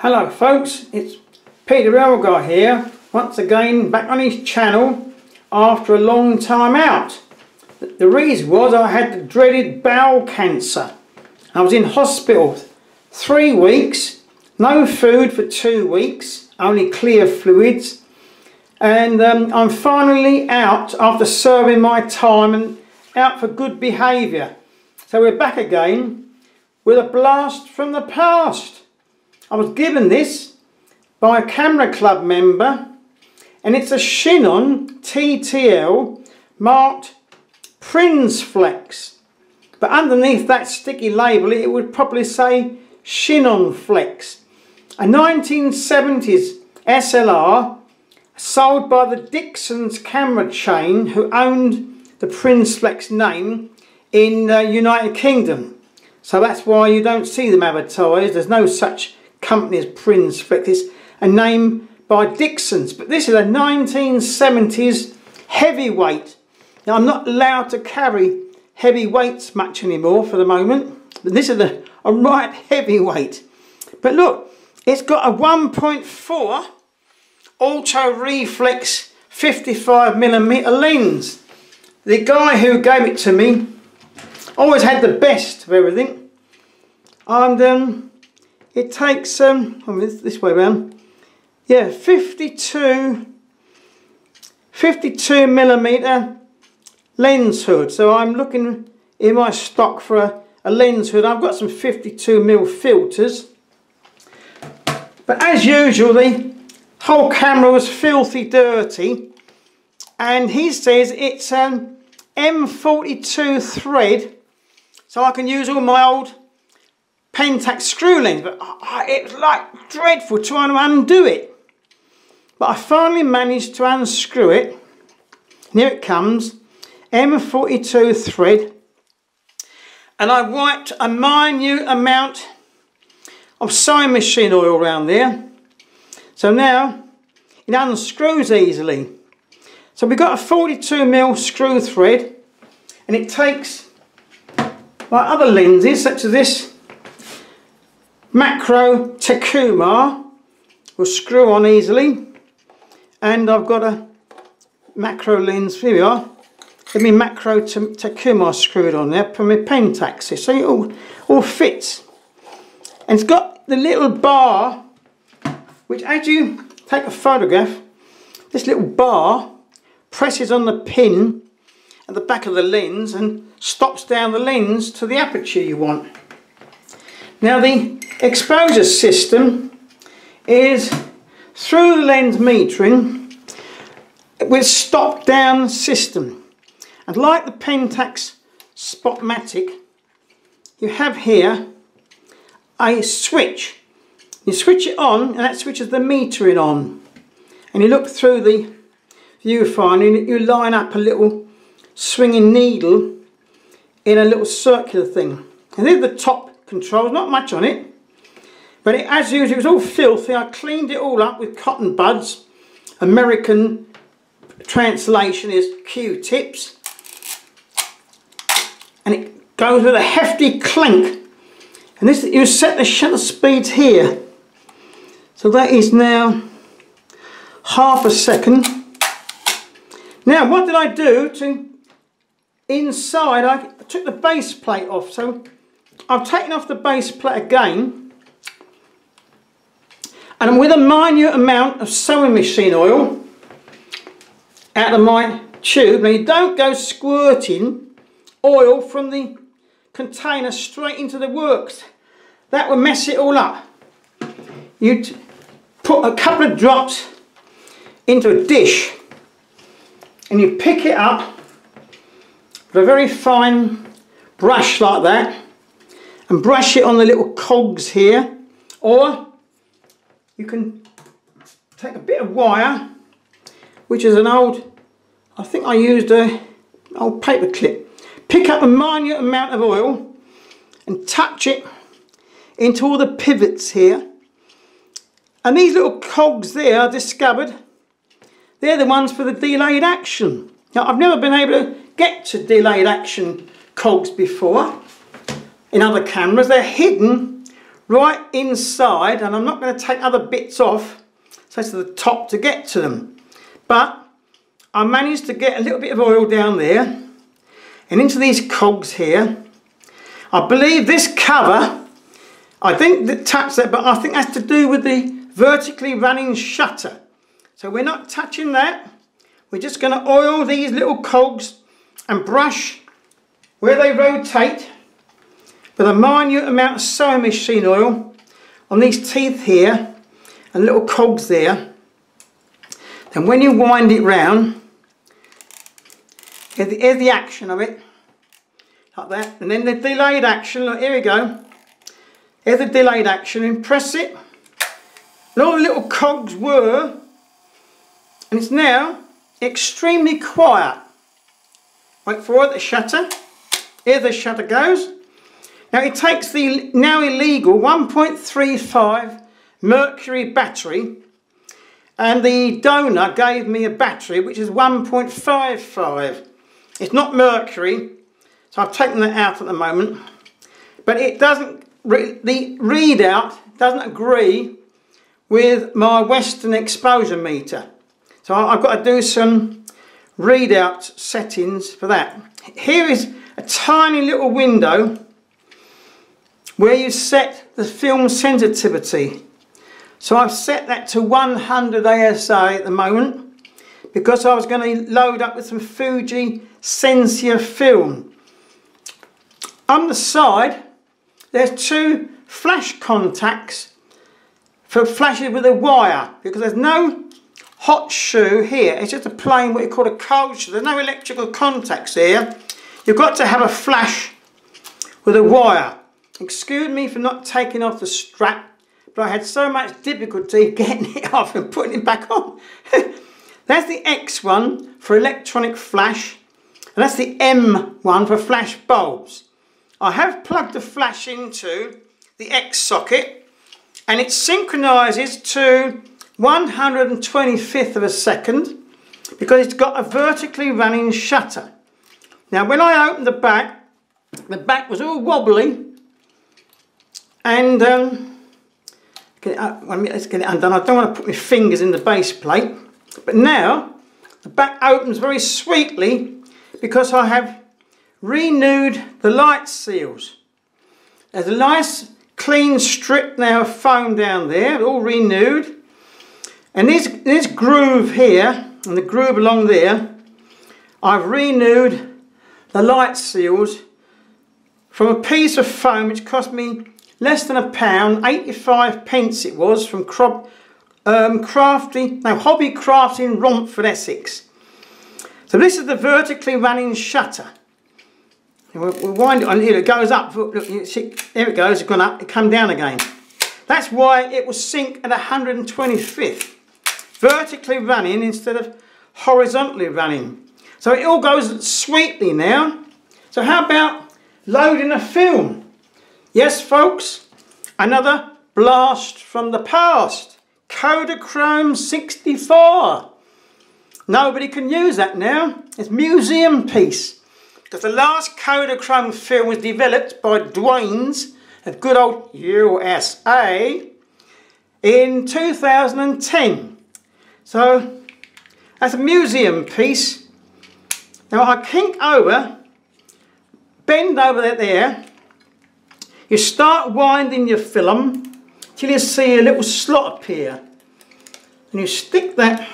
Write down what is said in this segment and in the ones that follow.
Hello folks, it's Peter Elgar here, once again back on his channel after a long time out. The reason was I had the dreaded bowel cancer. I was in hospital 3 weeks, no food for 2 weeks, only clear fluids, and I'm finally out after serving my time and out for good behaviour. So we're back again with a blast from the past. I was given this by a camera club member, and it's a Chinon TTL marked Prinzflex, but underneath that sticky label it would probably say Chinon Flex, a 1970s SLR sold by the Dixons Camera chain, who owned the Prinzflex name in United Kingdom. So that's why you don't see them advertised. There's no such company as Prinzflex. It's a name by Dixons, but this is a 1970s heavyweight. Now I'm not allowed to carry heavy weights much anymore for the moment, but this is a right heavyweight. But look, it's got a 1.4 auto reflex 55mm lens. The guy who gave it to me always had the best of everything, and it takes this way around, yeah, 52mm lens hood. So I'm looking in my stock for a lens hood. I've got some 52mm filters, but as usual the whole camera was filthy dirty, and he says it's an M42 thread, so I can use all my old Pentax screw lens, but it's like dreadful trying to undo it. But I finally managed to unscrew it. And here it comes, M42 thread, and I wiped a minute amount of sewing machine oil around there, so now it unscrews easily. So we've got a 42mm screw thread, and it takes, like other lenses such as this macro Takuma, will screw on easily, and I've got a macro lens, here we are, with my macro Takuma screwed on there for my Pentax, so it all fits. And it's got the little bar, which as you take a photograph, this little bar presses on the pin at the back of the lens and stops down the lens to the aperture you want. Now the exposure system is through the lens metering with stop down system, and like the Pentax Spotmatic, you have here a switch. You switch it on and that switches the metering on, and you look through the viewfinder and you line up a little swinging needle in a little circular thing, and there's the top controls, not much on it, but as usual it was all filthy. I cleaned it all up with cotton buds. American translation is Q-tips, and it goes with a hefty clink, and this, you set the shutter speeds here, so that is now half a second. Now what did I do to inside? I took the base plate off, so I've taken off the base plate again, and with a minute amount of sewing machine oil out of my tube. Now you don't go squirting oil from the container straight into the works, that will mess it all up. You put a couple of drops into a dish and you pick it up with a very fine brush like that, and brush it on the little cogs here, or you can take a bit of wire, which is an old, I think I used an old paper clip, pick up a minute amount of oil and touch it into all the pivots here, and these little cogs there I discovered, they're the ones for the delayed action. Now I've never been able to get to delayed action cogs before in other cameras. They're hidden right inside, and I'm not going to take other bits off, so to the top to get to them. But I managed to get a little bit of oil down there and into these cogs here. I believe this cover, I think that taps that, but I think that's to do with the vertically running shutter. So we're not touching that. We're just going to oil these little cogs and brush where they rotate with a minute amount of sewing machine oil on these teeth here and little cogs there. Then when you wind it round, here's the action of it, like that. And then the delayed action, look, here we go. Here's the delayed action, and press it. And all the little cogs were, and it's now extremely quiet. Wait for it, the shutter. Here the shutter goes. Now it takes the now illegal 1.35 mercury battery, and the donor gave me a battery which is 1.55. It's not mercury, so I've taken that out at the moment. But it doesn't, the readout doesn't agree with my Western exposure meter. So I've got to do some readout settings for that. Here is a tiny little window where you set the film sensitivity. So I've set that to 100 ASA at the moment because I was going to load up with some Fuji Sensia film. On the side there's two flash contacts for flashing with a wire, because there's no hot shoe here, it's just a plain what you call a cold shoe. There's no electrical contacts here. You've got to have a flash with a wire. Excuse me for not taking off the strap, but I had so much difficulty getting it off and putting it back on. That's the X one for electronic flash, and that's the M one for flash bulbs. I have plugged the flash into the X socket, and it synchronises to 1/125th of a second because it's got a vertically running shutter. Now when I opened the back was all wobbly, and let's get it undone. I don't want to put my fingers in the base plate, but now the back opens very sweetly because I have renewed the light seals. There's a nice clean strip now of foam down there, all renewed. And this groove here and the groove along there, I've renewed the light seals from a piece of foam which cost me less than £1, 85 pence it was, from Hobby Crafting, Romford, Essex. So this is the vertically running shutter. And we'll wind it on here, it goes up, look, you see, there it goes, it's gone up, it come down again. That's why it will sync at 125th. Vertically running instead of horizontally running. So it all goes sweetly now. So how about loading a film? Yes folks, another blast from the past. Kodachrome 64. Nobody can use that now. It's a museum piece. Because the last Kodachrome film was developed by Dwayne's of good old USA in 2010. So that's a museum piece. Now I kink over, bend over there, you start winding your film till you see a little slot appear. And you stick that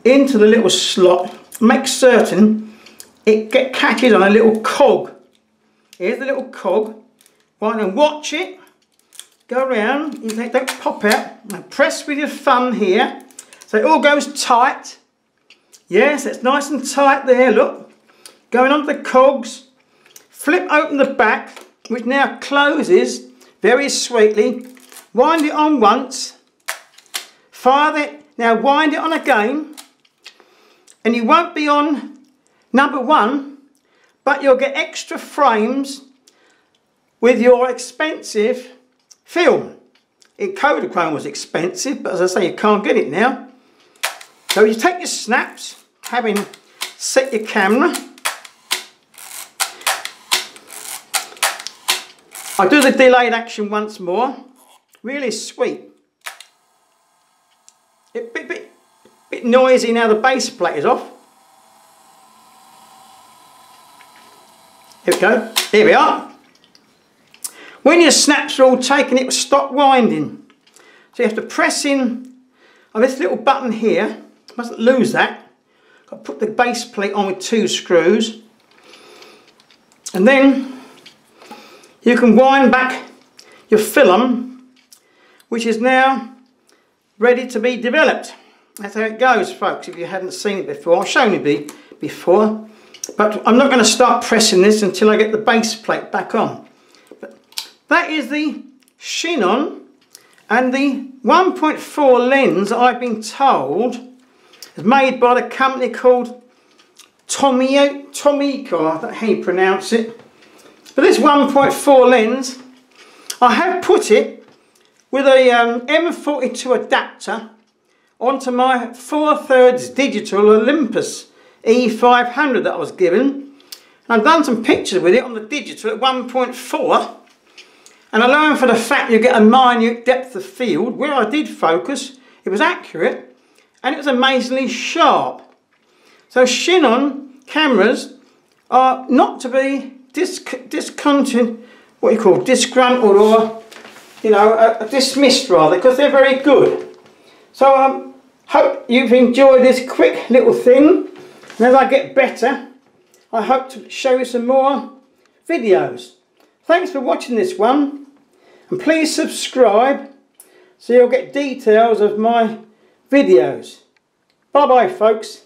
into the little slot, make certain it catches on a little cog. Here's the little cog. Right, and watch it go around. You don't pop out. And press with your thumb here. So it all goes tight. Yes, it's nice and tight there, look. Going on the cogs. Flip open the back, which now closes very sweetly. Wind it on once. Fire it. Now wind it on again. And you won't be on number one, but you'll get extra frames with your expensive film. Kodachrome was expensive, but as I say, you can't get it now. So you take your snaps, having set your camera. I'll do the delayed action once more. Really sweet. A bit noisy now the base plate is off. Here we go. Here we are. When your snaps are all taken, it will stop winding. So you have to press in on this little button here. Mustn't lose that. Got to put the base plate on with 2 screws. And then you can wind back your film, which is now ready to be developed. That's how it goes, folks, if you hadn't seen it before. I've shown you before, but I'm not going to start pressing this until I get the base plate back on. But that is the Chinon, and the 1.4 lens, I've been told, is made by the company called Tomico, I don't know how you pronounce it. But this 1.4 lens, I have put it with a M42 adapter onto my 4/3 digital Olympus E500 that I was given. I've done some pictures with it on the digital at 1.4, and allowing for the fact you get a minute depth of field, where I did focus, it was accurate and it was amazingly sharp. So Chinon cameras are not to be discontinued, disgruntled, or dismissed rather, because they're very good. So hope you've enjoyed this quick little thing, and as I get better I hope to show you some more videos. Thanks for watching this one, and please subscribe so you'll get details of my videos. Bye bye folks.